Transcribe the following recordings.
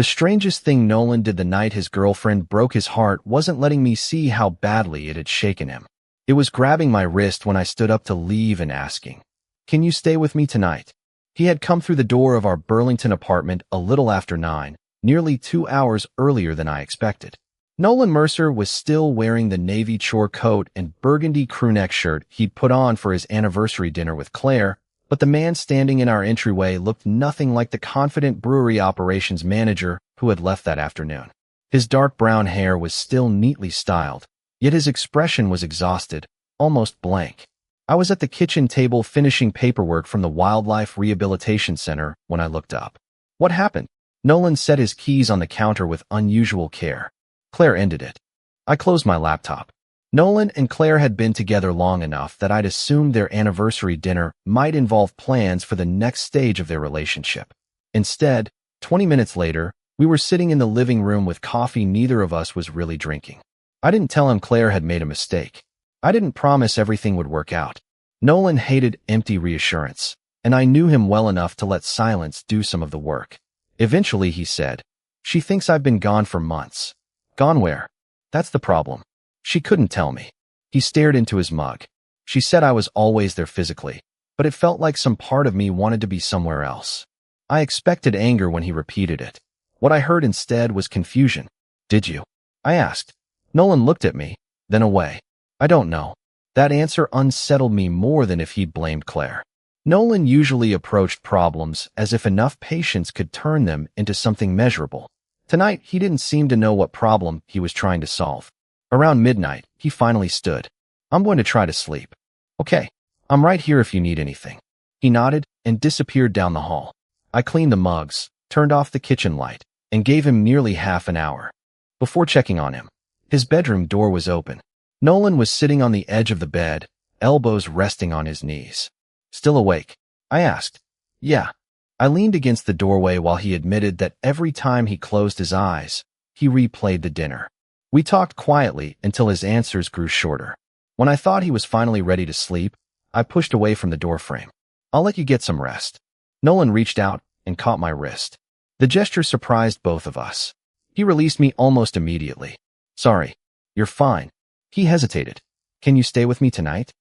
The strangest thing Nolan did the night his girlfriend broke his heart wasn't letting me see how badly it had shaken him. It was grabbing my wrist when I stood up to leave and asking, "Can you stay with me tonight?" He had come through the door of our Burlington apartment a little after 9, nearly 2 hours earlier than I expected. Nolan Mercer was still wearing the navy chore coat and burgundy crewneck shirt he'd put on for his anniversary dinner with Claire, but the man standing in our entryway looked nothing like the confident brewery operations manager who had left that afternoon. His dark brown hair was still neatly styled, yet his expression was exhausted, almost blank. I was at the kitchen table finishing paperwork from the Wildlife Rehabilitation Center when I looked up. "What happened?" Nolan set his keys on the counter with unusual care. Claire ended it. I closed my laptop. Nolan and Claire had been together long enough that I'd assumed their anniversary dinner might involve plans for the next stage of their relationship. Instead, 20 minutes later, we were sitting in the living room with coffee neither of us was really drinking. I didn't tell him Claire had made a mistake. I didn't promise everything would work out. Nolan hated empty reassurance, and I knew him well enough to let silence do some of the work. Eventually, he said, "She thinks I've been gone for months." "Gone where?" "That's the problem. She couldn't tell me." He stared into his mug. "She said I was always there physically, but it felt like some part of me wanted to be somewhere else." I expected anger when he repeated it. What I heard instead was confusion. "Did you?" I asked. Nolan looked at me, then away. "I don't know." That answer unsettled me more than if he'd blamed Claire. Nolan usually approached problems as if enough patience could turn them into something measurable. Tonight, he didn't seem to know what problem he was trying to solve. Around midnight, he finally stood. "I'm going to try to sleep." "Okay, I'm right here if you need anything." He nodded and disappeared down the hall. I cleaned the mugs, turned off the kitchen light, and gave him nearly half an hour before checking on him. His bedroom door was open. Nolan was sitting on the edge of the bed, elbows resting on his knees. "Still awake?" I asked. "Yeah." I leaned against the doorway while he admitted that every time he closed his eyes, he replayed the dinner. We talked quietly until his answers grew shorter. When I thought he was finally ready to sleep, I pushed away from the doorframe. "I'll let you get some rest." Nolan reached out and caught my wrist. The gesture surprised both of us. He released me almost immediately. "Sorry." "You're fine." He hesitated. "Can you stay with me tonight?"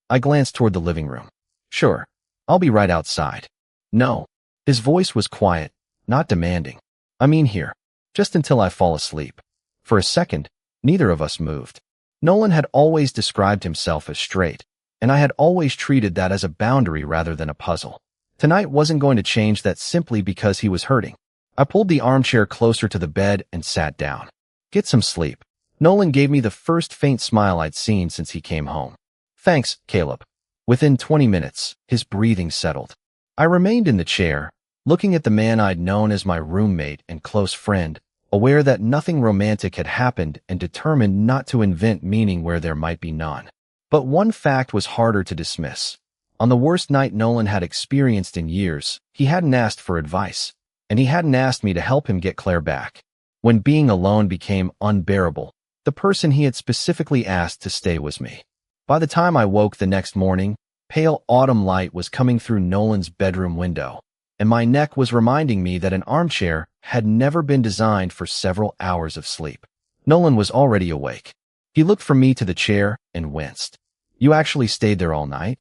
I glanced toward the living room. "Sure. I'll be right outside." "No." His voice was quiet, not demanding. "I mean here. Just until I fall asleep." For a second, neither of us moved. Nolan had always described himself as straight, and I had always treated that as a boundary rather than a puzzle. Tonight wasn't going to change that simply because he was hurting. I pulled the armchair closer to the bed and sat down. "Get some sleep." Nolan gave me the first faint smile I'd seen since he came home. "Thanks, Caleb." Within 20 minutes, his breathing settled. I remained in the chair, looking at the man I'd known as my roommate and close friend, aware that nothing romantic had happened and determined not to invent meaning where there might be none. But one fact was harder to dismiss. On the worst night Nolan had experienced in years, he hadn't asked for advice, and he hadn't asked me to help him get Claire back. When being alone became unbearable, the person he had specifically asked to stay was me. By the time I woke the next morning, pale autumn light was coming through Nolan's bedroom window, and my neck was reminding me that an armchair had never been designed for several hours of sleep. Nolan was already awake. He looked from me to the chair and winced. "You actually stayed there all night?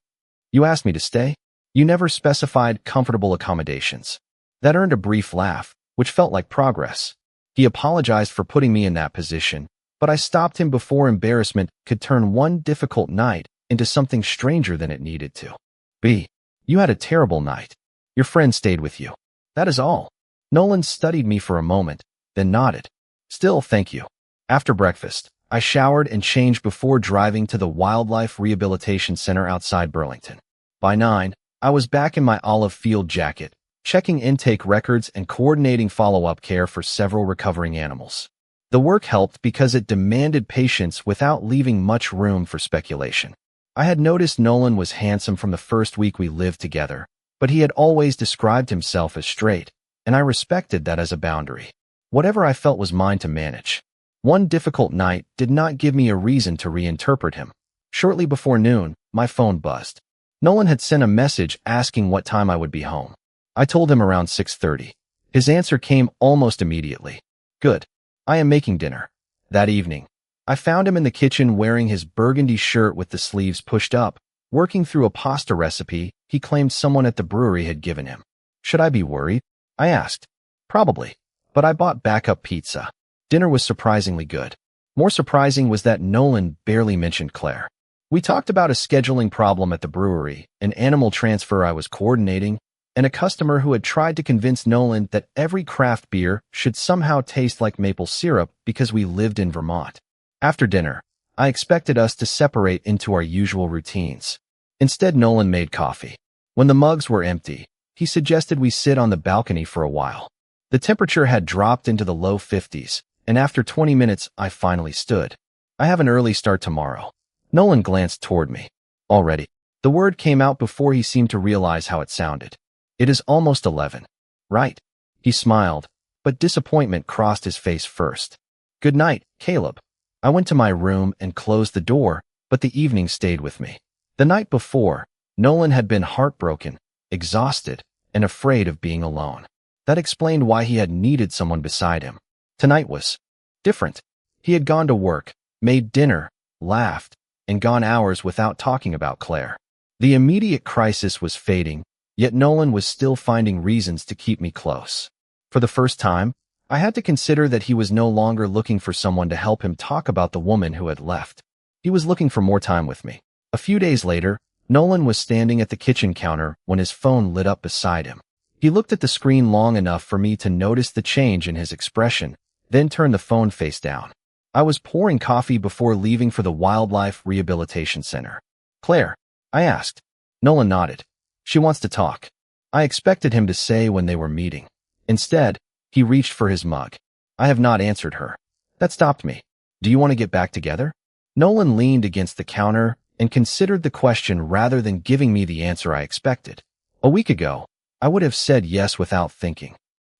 You asked me to stay? You never specified comfortable accommodations." That earned a brief laugh, which felt like progress. He apologized for putting me in that position, but I stopped him before embarrassment could turn one difficult night into something stranger than it needed to. "B, you had a terrible night. Your friend stayed with you. That is all." Nolan studied me for a moment, then nodded. "Still, thank you." After breakfast, I showered and changed before driving to the Wildlife Rehabilitation Center outside Burlington. By 9, I was back in my olive field jacket, checking intake records and coordinating follow-up care for several recovering animals. The work helped because it demanded patience without leaving much room for speculation. I had noticed Nolan was handsome from the first week we lived together, but he had always described himself as straight, and I respected that as a boundary. Whatever I felt was mine to manage. One difficult night did not give me a reason to reinterpret him. Shortly before noon, my phone buzzed. Nolan had sent a message asking what time I would be home. I told him around 6:30. His answer came almost immediately. Good. I am making dinner. That evening, I found him in the kitchen wearing his burgundy shirt with the sleeves pushed up, working through a pasta recipe he claimed someone at the brewery had given him. Should I be worried? I asked. Probably, but I bought backup pizza. Dinner was surprisingly good. More surprising was that Nolan barely mentioned Claire. We talked about a scheduling problem at the brewery, an animal transfer I was coordinating, and a customer who had tried to convince Nolan that every craft beer should somehow taste like maple syrup because we lived in Vermont. After dinner, I expected us to separate into our usual routines. Instead, Nolan made coffee. When the mugs were empty, he suggested we sit on the balcony for a while. The temperature had dropped into the low 50s, and after 20 minutes, I finally stood. I have an early start tomorrow. Nolan glanced toward me. Already. The word came out before he seemed to realize how it sounded. It is almost 11. Right. He smiled, but disappointment crossed his face first. Good night, Caleb. I went to my room and closed the door, but the evening stayed with me. The night before, Nolan had been heartbroken, exhausted, and afraid of being alone. That explained why he had needed someone beside him. Tonight was different. He had gone to work, made dinner, laughed, and gone hours without talking about Claire. The immediate crisis was fading, yet Nolan was still finding reasons to keep me close. For the first time, I had to consider that he was no longer looking for someone to help him talk about the woman who had left. He was looking for more time with me. A few days later, Nolan was standing at the kitchen counter when his phone lit up beside him. He looked at the screen long enough for me to notice the change in his expression, then turned the phone face down. I was pouring coffee before leaving for the Wildlife Rehabilitation Center. Claire, I asked. Nolan nodded. She wants to talk. I expected him to say when they were meeting. Instead, he reached for his mug. I have not answered her. That stopped me. Do you want to get back together? Nolan leaned against the counter and considered the question rather than giving me the answer I expected. A week ago, I would have said yes without thinking.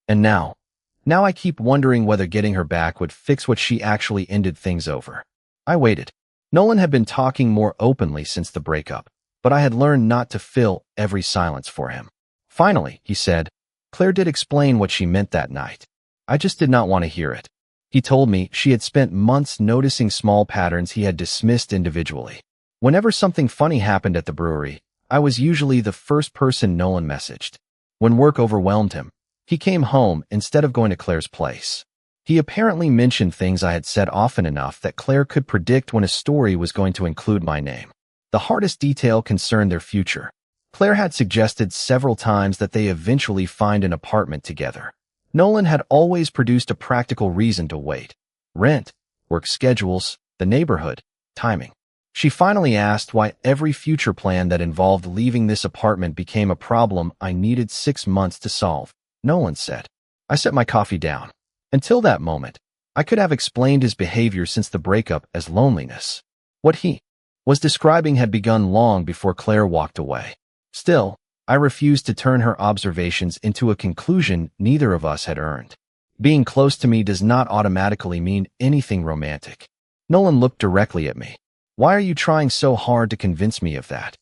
And now I keep wondering whether getting her back would fix what she actually ended things over. I waited. Nolan had been talking more openly since the breakup, but I had learned not to fill every silence for him. Finally, he said, Claire did explain what she meant that night. I just did not want to hear it. He told me she had spent months noticing small patterns he had dismissed individually. Whenever something funny happened at the brewery, I was usually the first person Nolan messaged. When work overwhelmed him, he came home instead of going to Claire's place. He apparently mentioned things I had said often enough that Claire could predict when a story was going to include my name. The hardest detail concerned their future. Claire had suggested several times that they eventually find an apartment together. Nolan had always produced a practical reason to wait. Rent, work schedules, the neighborhood, timing. She finally asked why every future plan that involved leaving this apartment became a problem I needed 6 months to solve. Nolan said. I set my coffee down. Until that moment, I could have explained his behavior since the breakup as loneliness. What he was describing had begun long before Claire walked away. Still, I refused to turn her observations into a conclusion neither of us had earned. Being close to me does not automatically mean anything romantic. Nolan looked directly at me. Why are you trying so hard to convince me of that?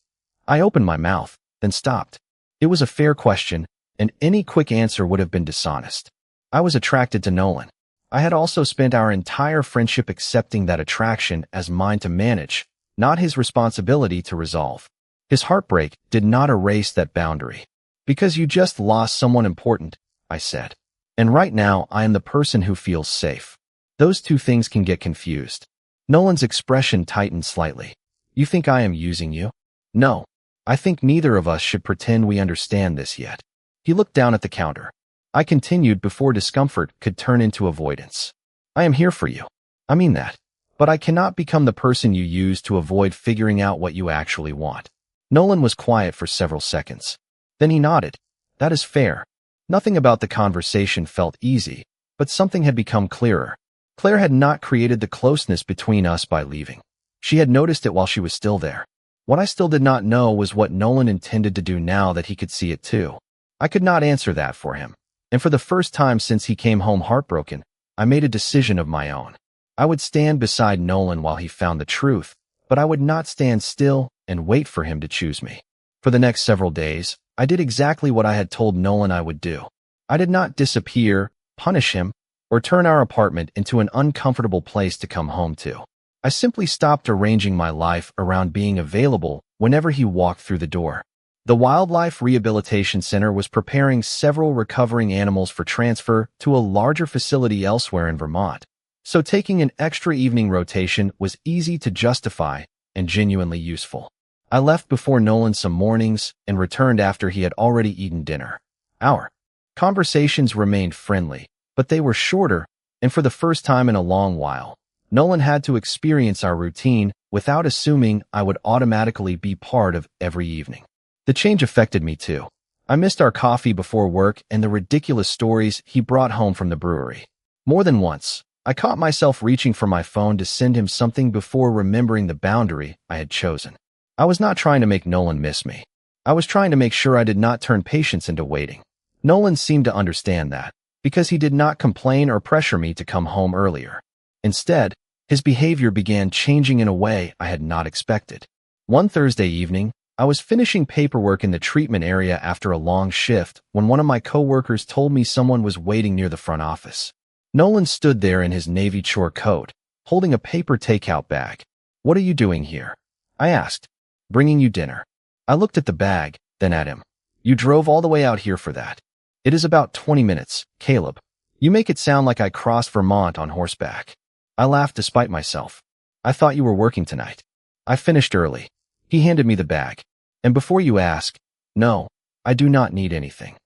I opened my mouth, then stopped. It was a fair question, and any quick answer would have been dishonest. I was attracted to Nolan. I had also spent our entire friendship accepting that attraction as mine to manage, not his responsibility to resolve. His heartbreak did not erase that boundary. Because you just lost someone important, I said. And right now I am the person who feels safe. Those two things can get confused. Nolan's expression tightened slightly. You think I am using you? No. I think neither of us should pretend we understand this yet. He looked down at the counter. I continued before discomfort could turn into avoidance. I am here for you. I mean that. But I cannot become the person you use to avoid figuring out what you actually want. Nolan was quiet for several seconds. Then he nodded. That is fair. Nothing about the conversation felt easy, but something had become clearer. Claire had not created the closeness between us by leaving. She had noticed it while she was still there. What I still did not know was what Nolan intended to do now that he could see it too. I could not answer that for him. And for the first time since he came home heartbroken, I made a decision of my own. I would stand beside Nolan while he found the truth, but I would not stand still and wait for him to choose me. For the next several days, I did exactly what I had told Nolan I would do. I did not disappear, punish him, or turn our apartment into an uncomfortable place to come home to. I simply stopped arranging my life around being available whenever he walked through the door. The Wildlife Rehabilitation Center was preparing several recovering animals for transfer to a larger facility elsewhere in Vermont, so taking an extra evening rotation was easy to justify and genuinely useful. I left before Nolan some mornings and returned after he had already eaten dinner. Our conversations remained friendly, but they were shorter, and for the first time in a long while, Nolan had to experience our routine without assuming I would automatically be part of every evening. The change affected me too. I missed our coffee before work and the ridiculous stories he brought home from the brewery. More than once, I caught myself reaching for my phone to send him something before remembering the boundary I had chosen. I was not trying to make Nolan miss me. I was trying to make sure I did not turn patience into waiting. Nolan seemed to understand that, because he did not complain or pressure me to come home earlier. Instead, his behavior began changing in a way I had not expected. One Thursday evening, I was finishing paperwork in the treatment area after a long shift when one of my coworkers told me someone was waiting near the front office. Nolan stood there in his navy chore coat, holding a paper takeout bag. "What are you doing here?" I asked. "Bringing you dinner." I looked at the bag, then at him. "You drove all the way out here for that." "It is about 20 minutes, Caleb. You make it sound like I crossed Vermont on horseback." I laughed despite myself. "I thought you were working tonight." "I finished early." He handed me the bag. "And before you ask, no, I do not need anything."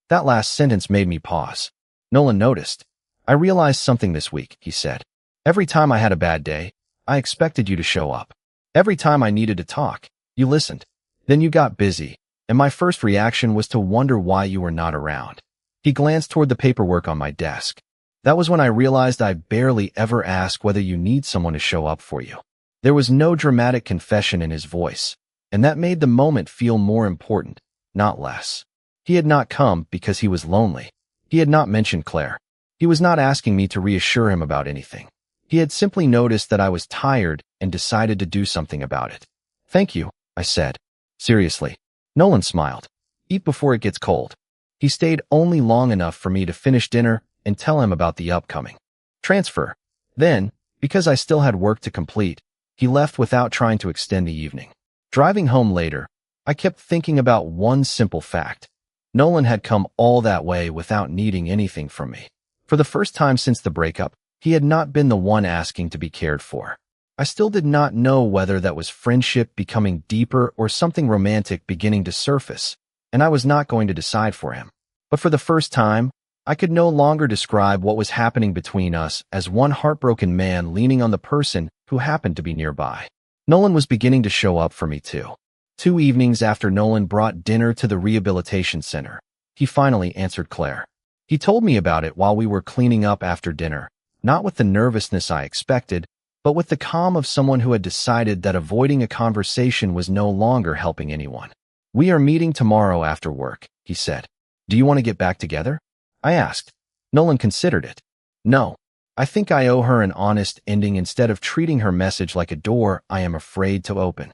That last sentence made me pause. Nolan noticed. "I realized something this week," he said. "Every time I had a bad day, I expected you to show up. Every time I needed to talk, you listened. Then you got busy, and my first reaction was to wonder why you were not around." He glanced toward the paperwork on my desk. "That was when I realized I barely ever ask whether you need someone to show up for you." There was no dramatic confession in his voice, and that made the moment feel more important, not less. He had not come because he was lonely. He had not mentioned Claire. He was not asking me to reassure him about anything. He had simply noticed that I was tired and decided to do something about it. "Thank you," I said. "Seriously." Nolan smiled. "Eat before it gets cold." He stayed only long enough for me to finish dinner and tell him about the upcoming transfer. Then, because I still had work to complete, he left without trying to extend the evening. Driving home later, I kept thinking about one simple fact. Nolan had come all that way without needing anything from me. For the first time since the breakup, he had not been the one asking to be cared for. I still did not know whether that was friendship becoming deeper or something romantic beginning to surface, and I was not going to decide for him. But for the first time, I could no longer describe what was happening between us as one heartbroken man leaning on the person who happened to be nearby. Nolan was beginning to show up for me too. 2 evenings after Nolan brought dinner to the rehabilitation center, he finally answered Claire. He told me about it while we were cleaning up after dinner, not with the nervousness I expected, but with the calm of someone who had decided that avoiding a conversation was no longer helping anyone. "We are meeting tomorrow after work," he said. "Do you want to get back together?" I asked. Nolan considered it. "No. I think I owe her an honest ending instead of treating her message like a door I am afraid to open."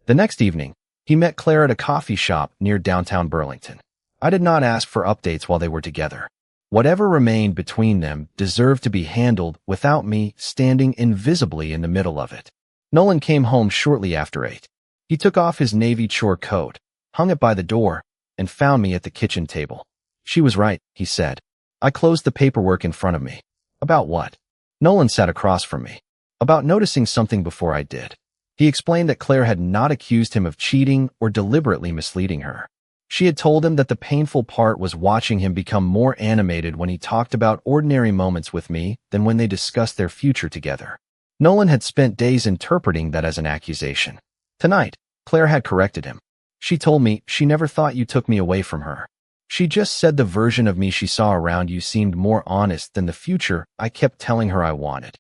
The next evening, he met Claire at a coffee shop near downtown Burlington. I did not ask for updates while they were together. Whatever remained between them deserved to be handled without me standing invisibly in the middle of it. Nolan came home shortly after 8. He took off his navy chore coat, hung it by the door, and found me at the kitchen table. "She was right," he said. I closed the paperwork in front of me. "About what?" Nolan sat across from me. "About noticing something before I did." He explained that Claire had not accused him of cheating or deliberately misleading her. She had told him that the painful part was watching him become more animated when he talked about ordinary moments with me than when they discussed their future together. Nolan had spent days interpreting that as an accusation. Tonight, Claire had corrected him. She told me she never thought you took me away from her. She just said the version of me she saw around you seemed more honest than the future I kept telling her I wanted.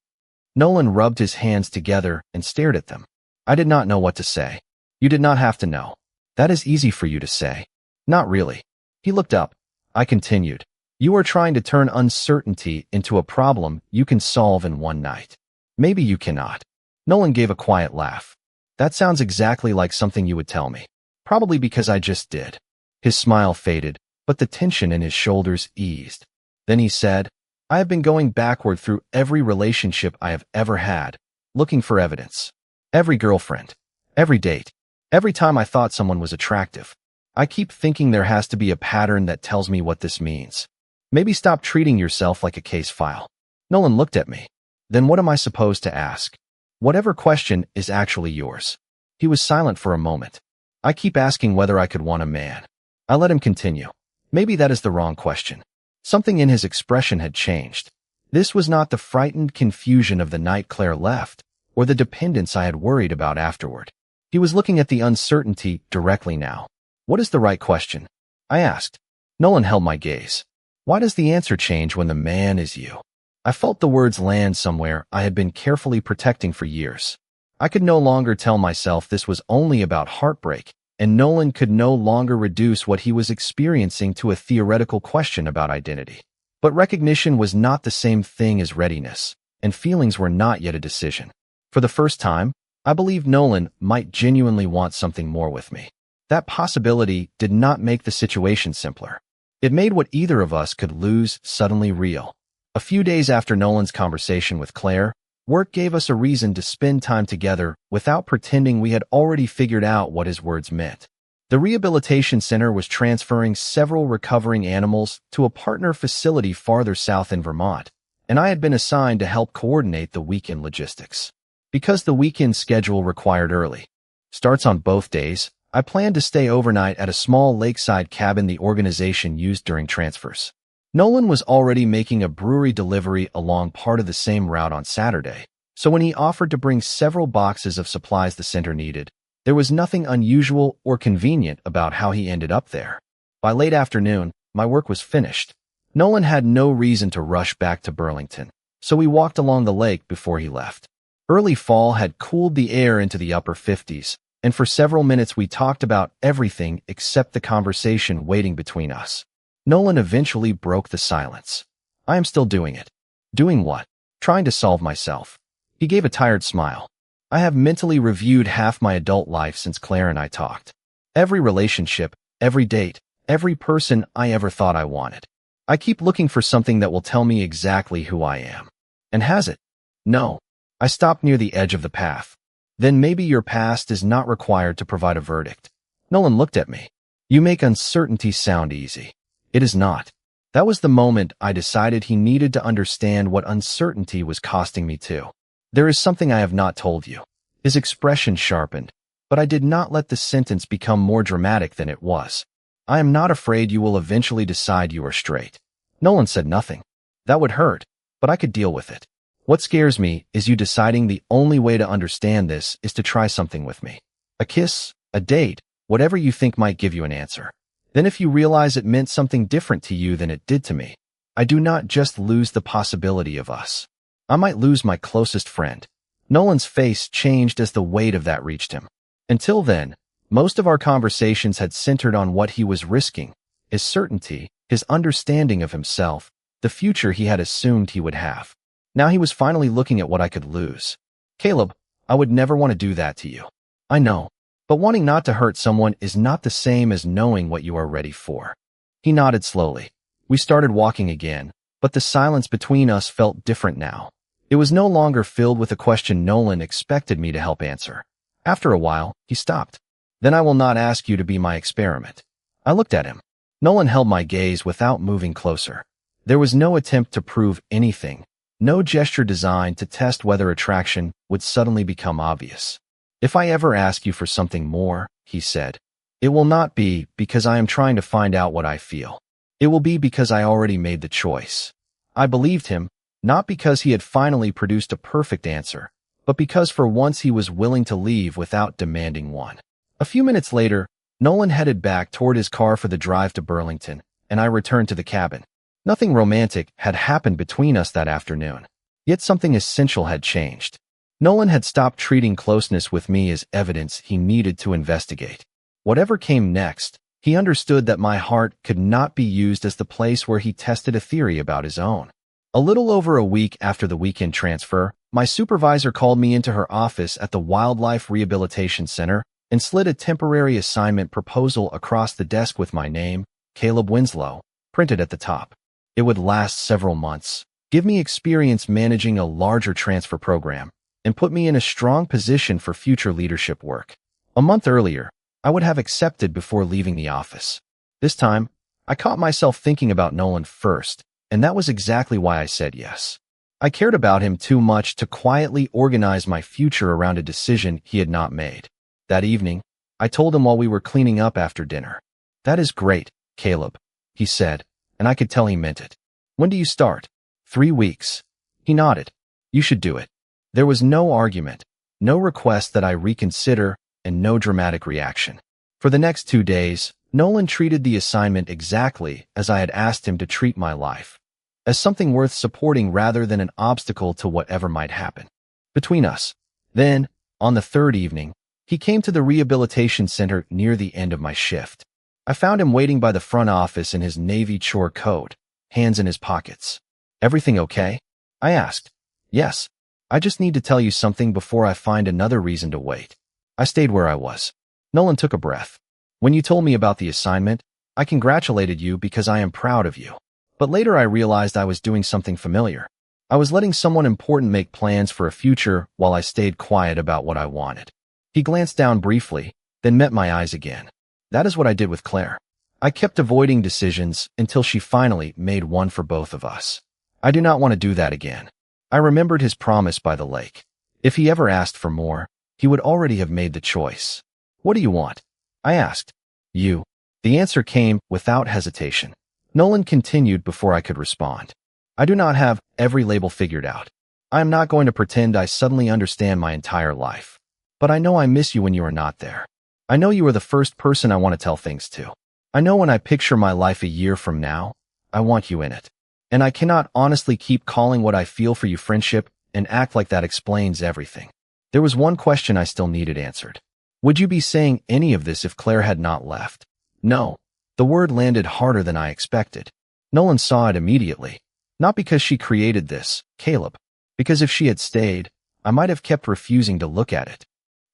Nolan rubbed his hands together and stared at them. I did not know what to say. "You did not have to know. That is easy for you to say." "Not really." He looked up. I continued. "You are trying to turn uncertainty into a problem you can solve in one night. Maybe you cannot." Nolan gave a quiet laugh. "That sounds exactly like something you would tell me. Probably because I just did." His smile faded, but the tension in his shoulders eased. Then he said, I have been going backward through every relationship I have ever had, looking for evidence. Every girlfriend, every date, every time I thought someone was attractive. I keep thinking there has to be a pattern that tells me what this means. Maybe stop treating yourself like a case file. Nolan looked at me. Then what am I supposed to ask? Whatever question is actually yours. He was silent for a moment. I keep asking whether I could want a man. I let him continue. Maybe that is the wrong question. Something in his expression had changed. This was not the frightened confusion of the night Claire left, or the dependence I had worried about afterward. He was looking at the uncertainty directly now. What is the right question? I asked. Nolan held my gaze. Why does the answer change when the man is you? I felt the words land somewhere I had been carefully protecting for years. I could no longer tell myself this was only about heartbreak, and Nolan could no longer reduce what he was experiencing to a theoretical question about identity. But recognition was not the same thing as readiness, and feelings were not yet a decision. For the first time, I believed Nolan might genuinely want something more with me. That possibility did not make the situation simpler. It made what either of us could lose suddenly real. A few days after Nolan's conversation with Claire, work gave us a reason to spend time together without pretending we had already figured out what his words meant. The rehabilitation center was transferring several recovering animals to a partner facility farther south in Vermont, and I had been assigned to help coordinate the weekend logistics. Because the weekend schedule required early starts on both days, I planned to stay overnight at a small lakeside cabin the organization used during transfers. Nolan was already making a brewery delivery along part of the same route on Saturday, so when he offered to bring several boxes of supplies the center needed, there was nothing unusual or convenient about how he ended up there. By late afternoon, my work was finished. Nolan had no reason to rush back to Burlington, so we walked along the lake before he left. Early fall had cooled the air into the upper 50s, and for several minutes we talked about everything except the conversation waiting between us. Nolan eventually broke the silence. I am still doing it. Doing what? Trying to solve myself. He gave a tired smile. I have mentally reviewed half my adult life since Claire and I talked. Every relationship, every date, every person I ever thought I wanted. I keep looking for something that will tell me exactly who I am. And has it? No. I stopped near the edge of the path. Then maybe your past is not required to provide a verdict. Nolan looked at me. You make uncertainty sound easy. It is not. That was the moment I decided he needed to understand what uncertainty was costing me too. There is something I have not told you. His expression sharpened, but I did not let the sentence become more dramatic than it was. I am not afraid you will eventually decide you are straight. Nolan said nothing. That would hurt, but I could deal with it. What scares me is you deciding the only way to understand this is to try something with me. A kiss, a date, whatever you think might give you an answer. Then if you realize it meant something different to you than it did to me, I do not just lose the possibility of us. I might lose my closest friend. Nolan's face changed as the weight of that reached him. Until then, most of our conversations had centered on what he was risking, his certainty, his understanding of himself, the future he had assumed he would have. Now he was finally looking at what I could lose. Caleb, I would never want to do that to you. I know. But wanting not to hurt someone is not the same as knowing what you are ready for. He nodded slowly. We started walking again, but the silence between us felt different now. It was no longer filled with a question Nolan expected me to help answer. After a while, he stopped. Then I will not ask you to be my experiment. I looked at him. Nolan held my gaze without moving closer. There was no attempt to prove anything. No gesture designed to test whether attraction would suddenly become obvious. If I ever ask you for something more, he said, it will not be because I am trying to find out what I feel. It will be because I already made the choice. I believed him, not because he had finally produced a perfect answer, but because for once he was willing to leave without demanding one. A few minutes later, Nolan headed back toward his car for the drive to Burlington, and I returned to the cabin. Nothing romantic had happened between us that afternoon, yet something essential had changed. Nolan had stopped treating closeness with me as evidence he needed to investigate. Whatever came next, he understood that my heart could not be used as the place where he tested a theory about his own. A little over a week after the weekend transfer, my supervisor called me into her office at the Wildlife Rehabilitation Center and slid a temporary assignment proposal across the desk with my name, Caleb Winslow, printed at the top. It would last several months, give me experience managing a larger transfer program, and put me in a strong position for future leadership work. A month earlier, I would have accepted before leaving the office. This time, I caught myself thinking about Nolan first, and that was exactly why I said yes. I cared about him too much to quietly organize my future around a decision he had not made. That evening, I told him while we were cleaning up after dinner. "That is great, Caleb," he said, and I could tell he meant it. "When do you start?" 3 weeks. He nodded. "You should do it." There was no argument, no request that I reconsider, and no dramatic reaction. For the next 2 days, Nolan treated the assignment exactly as I had asked him to treat my life, as something worth supporting rather than an obstacle to whatever might happen between us. Then, on the 3rd evening, he came to the rehabilitation center near the end of my shift. I found him waiting by the front office in his navy chore coat, hands in his pockets. "Everything okay?" I asked. "Yes. I just need to tell you something before I find another reason to wait." I stayed where I was. Nolan took a breath. "When you told me about the assignment, I congratulated you because I am proud of you. But later I realized I was doing something familiar. I was letting someone important make plans for a future while I stayed quiet about what I wanted." He glanced down briefly, then met my eyes again. "That is what I did with Claire. I kept avoiding decisions until she finally made one for both of us. I do not want to do that again." I remembered his promise by the lake. If he ever asked for more, he would already have made the choice. "What do you want?" I asked. "You." The answer came without hesitation. Nolan continued before I could respond. "I do not have every label figured out. I am not going to pretend I suddenly understand my entire life. But I know I miss you when you are not there. I know you are the first person I want to tell things to. I know when I picture my life a year from now, I want you in it. And I cannot honestly keep calling what I feel for you friendship and act like that explains everything." There was one question I still needed answered. Would you be saying any of this if Claire had not left? No. The word landed harder than I expected. Nolan saw it immediately. Not because she created this, Caleb. Because if she had stayed, I might have kept refusing to look at it.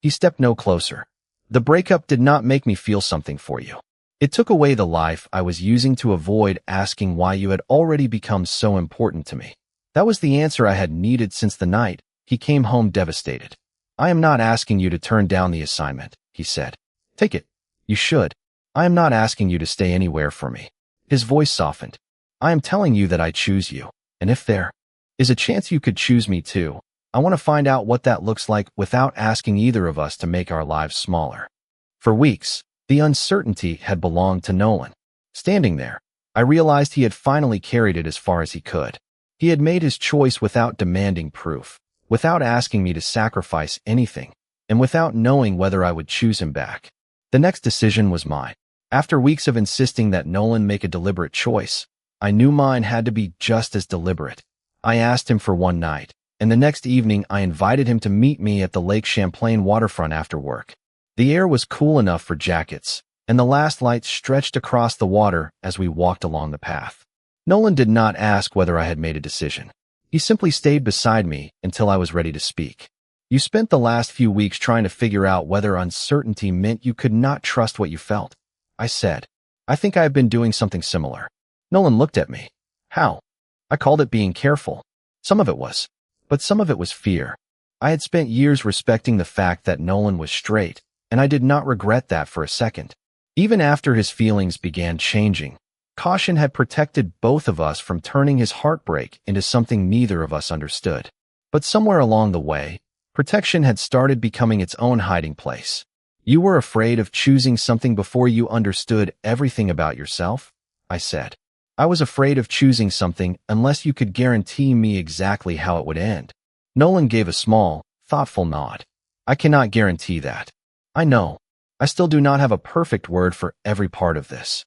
He stepped no closer. "The breakup did not make me feel something for you. It took away the life I was using to avoid asking why you had already become so important to me." That was the answer I had needed since the night he came home devastated. "I am not asking you to turn down the assignment," he said. "Take it. You should. I am not asking you to stay anywhere for me." His voice softened. "I am telling you that I choose you, and if there is a chance you could choose me too, I want to find out what that looks like without asking either of us to make our lives smaller." For weeks, the uncertainty had belonged to Nolan. Standing there, I realized he had finally carried it as far as he could. He had made his choice without demanding proof, without asking me to sacrifice anything, and without knowing whether I would choose him back. The next decision was mine. After weeks of insisting that Nolan make a deliberate choice, I knew mine had to be just as deliberate. I asked him for one night, and the next evening I invited him to meet me at the Lake Champlain waterfront after work. The air was cool enough for jackets, and the last lights stretched across the water as we walked along the path. Nolan did not ask whether I had made a decision. He simply stayed beside me until I was ready to speak. "You spent the last few weeks trying to figure out whether uncertainty meant you could not trust what you felt," I said. "I think I have been doing something similar." Nolan looked at me. "How?" I called it being careful. Some of it was, but some of it was fear. I had spent years respecting the fact that Nolan was straight, and I did not regret that for a second. Even after his feelings began changing, caution had protected both of us from turning his heartbreak into something neither of us understood. But somewhere along the way, protection had started becoming its own hiding place. "You were afraid of choosing something before you understood everything about yourself?" I said. "I was afraid of choosing something unless you could guarantee me exactly how it would end." Nolan gave a small, thoughtful nod. "I cannot guarantee that. I know. I still do not have a perfect word for every part of this.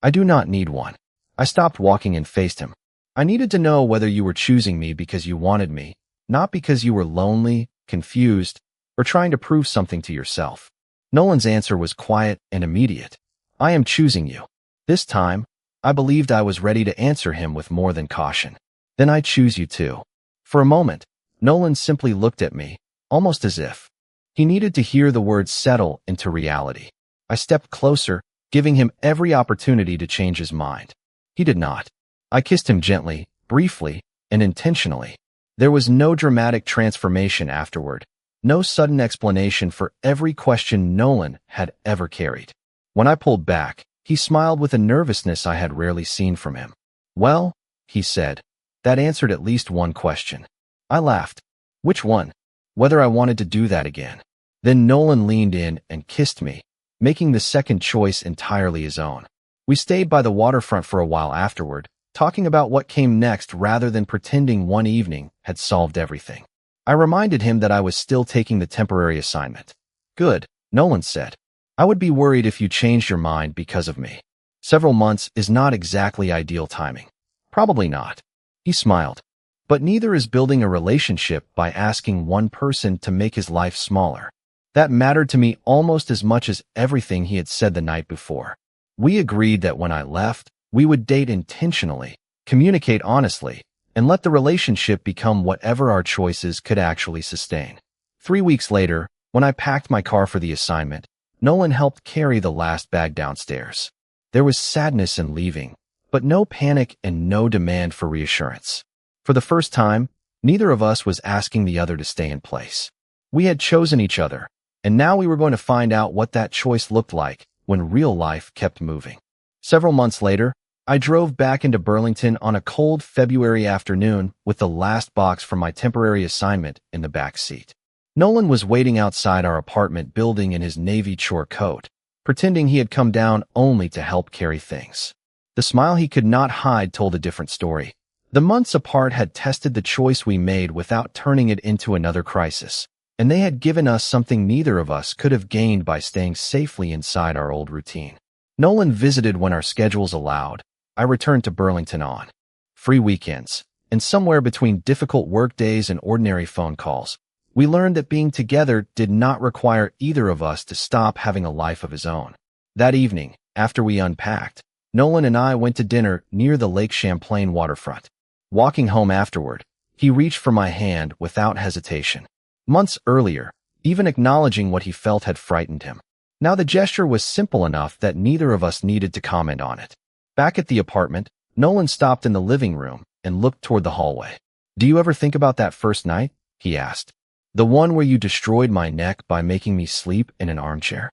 I do not need one." I stopped walking and faced him. "I needed to know whether you were choosing me because you wanted me, not because you were lonely, confused, or trying to prove something to yourself." Nolan's answer was quiet and immediate. "I am choosing you." This time, I believed I was ready to answer him with more than caution. "Then I choose you too." For a moment, Nolan simply looked at me, almost as if he needed to hear the words settle into reality. I stepped closer, giving him every opportunity to change his mind. He did not. I kissed him gently, briefly, and intentionally. There was no dramatic transformation afterward, no sudden explanation for every question Nolan had ever carried. When I pulled back, he smiled with a nervousness I had rarely seen from him. "Well," he said, "that answered at least one question." I laughed. "Which one?" "Whether I wanted to do that again." Then Nolan leaned in and kissed me, making the second choice entirely his own. We stayed by the waterfront for a while afterward, talking about what came next rather than pretending one evening had solved everything. I reminded him that I was still taking the temporary assignment. "Good," Nolan said. "I would be worried if you changed your mind because of me. Several months is not exactly ideal timing." "Probably not." He smiled. "But neither is building a relationship by asking one person to make his life smaller." That mattered to me almost as much as everything he had said the night before. We agreed that when I left, we would date intentionally, communicate honestly, and let the relationship become whatever our choices could actually sustain. 3 weeks later, when I packed my car for the assignment, Nolan helped carry the last bag downstairs. There was sadness in leaving, but no panic and no demand for reassurance. For the first time, neither of us was asking the other to stay in place. We had chosen each other, and now we were going to find out what that choice looked like when real life kept moving. Several months later, I drove back into Burlington on a cold February afternoon with the last box from my temporary assignment in the back seat. Nolan was waiting outside our apartment building in his navy chore coat, pretending he had come down only to help carry things. The smile he could not hide told a different story. The months apart had tested the choice we made without turning it into another crisis, and they had given us something neither of us could have gained by staying safely inside our old routine. Nolan visited when our schedules allowed. I returned to Burlington on free weekends, and somewhere between difficult work days and ordinary phone calls, we learned that being together did not require either of us to stop having a life of his own. That evening, after we unpacked, Nolan and I went to dinner near the Lake Champlain waterfront. Walking home afterward, he reached for my hand without hesitation. Months earlier, even acknowledging what he felt had frightened him. Now the gesture was simple enough that neither of us needed to comment on it. Back at the apartment, Nolan stopped in the living room and looked toward the hallway. "Do you ever think about that first night?" he asked. "The one where you destroyed my neck by making me sleep in an armchair?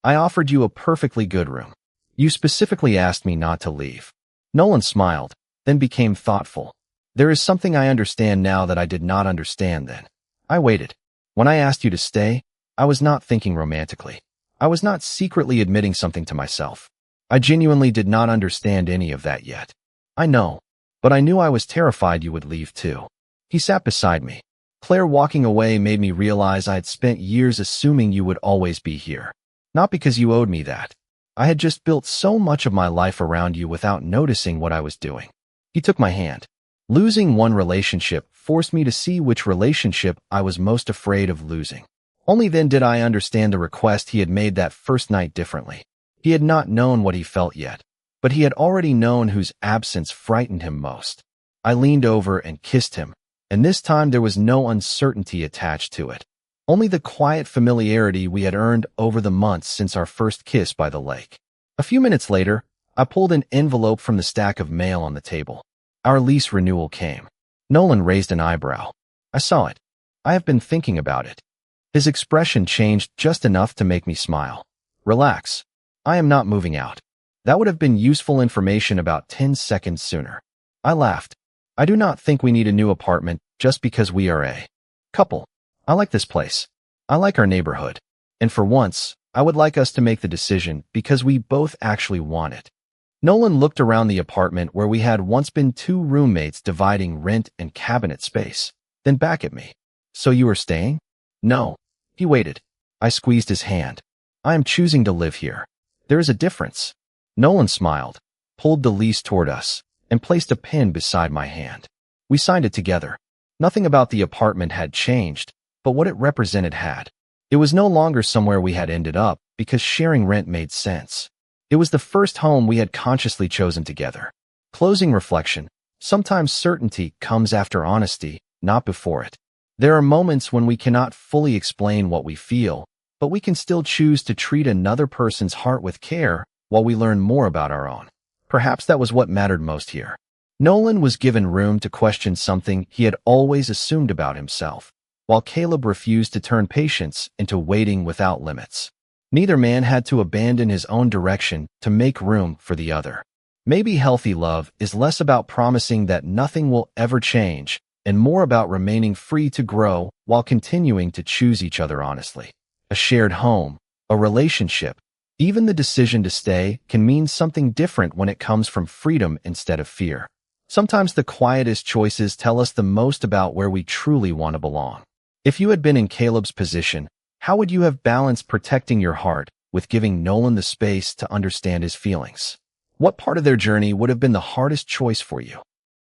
I offered you a perfectly good room. You specifically asked me not to leave." Nolan smiled, then became thoughtful. "There is something I understand now that I did not understand then." I waited. "When I asked you to stay, I was not thinking romantically. I was not secretly admitting something to myself. I genuinely did not understand any of that yet." "I know, but I knew I was terrified you would leave too." He sat beside me. "Claire walking away made me realize I had spent years assuming you would always be here. Not because you owed me that. I had just built so much of my life around you without noticing what I was doing." He took my hand. "Losing one relationship forced me to see which relationship I was most afraid of losing. Only then did I understand the request he had made that first night differently. He had not known what he felt yet, but he had already known whose absence frightened him most." I leaned over and kissed him, and this time there was no uncertainty attached to it. Only the quiet familiarity we had earned over the months since our first kiss by the lake. A few minutes later, I pulled an envelope from the stack of mail on the table. Our lease renewal came. Nolan raised an eyebrow. I saw it. "I have been thinking about it." His expression changed just enough to make me smile. "Relax. I am not moving out." That would have been useful information about 10 seconds sooner. I laughed. "I do not think we need a new apartment just because we are a couple. I like this place. I like our neighborhood. And for once, I would like us to make the decision because we both actually want it." Nolan looked around the apartment where we had once been 2 roommates dividing rent and cabinet space, then back at me. "So you are staying?" "No." He waited. I squeezed his hand. "I am choosing to live here. There is a difference." Nolan smiled, pulled the lease toward us, and placed a pen beside my hand. We signed it together. Nothing about the apartment had changed, but what it represented had. It was no longer somewhere we had ended up because sharing rent made sense. It was the first home we had consciously chosen together. Closing reflection. Sometimes certainty comes after honesty, not before it. There are moments when we cannot fully explain what we feel, but we can still choose to treat another person's heart with care while we learned more about our own. Perhaps that was what mattered most here. Nolan was given room to question something he had always assumed about himself, while Caleb refused to turn patience into waiting without limits. Neither man had to abandon his own direction to make room for the other. Maybe healthy love is less about promising that nothing will ever change and more about remaining free to grow while continuing to choose each other honestly. A shared home, a relationship, even the decision to stay can mean something different when it comes from freedom instead of fear. Sometimes the quietest choices tell us the most about where we truly want to belong. If you had been in Caleb's position, how would you have balanced protecting your heart with giving Nolan the space to understand his feelings? What part of their journey would have been the hardest choice for you?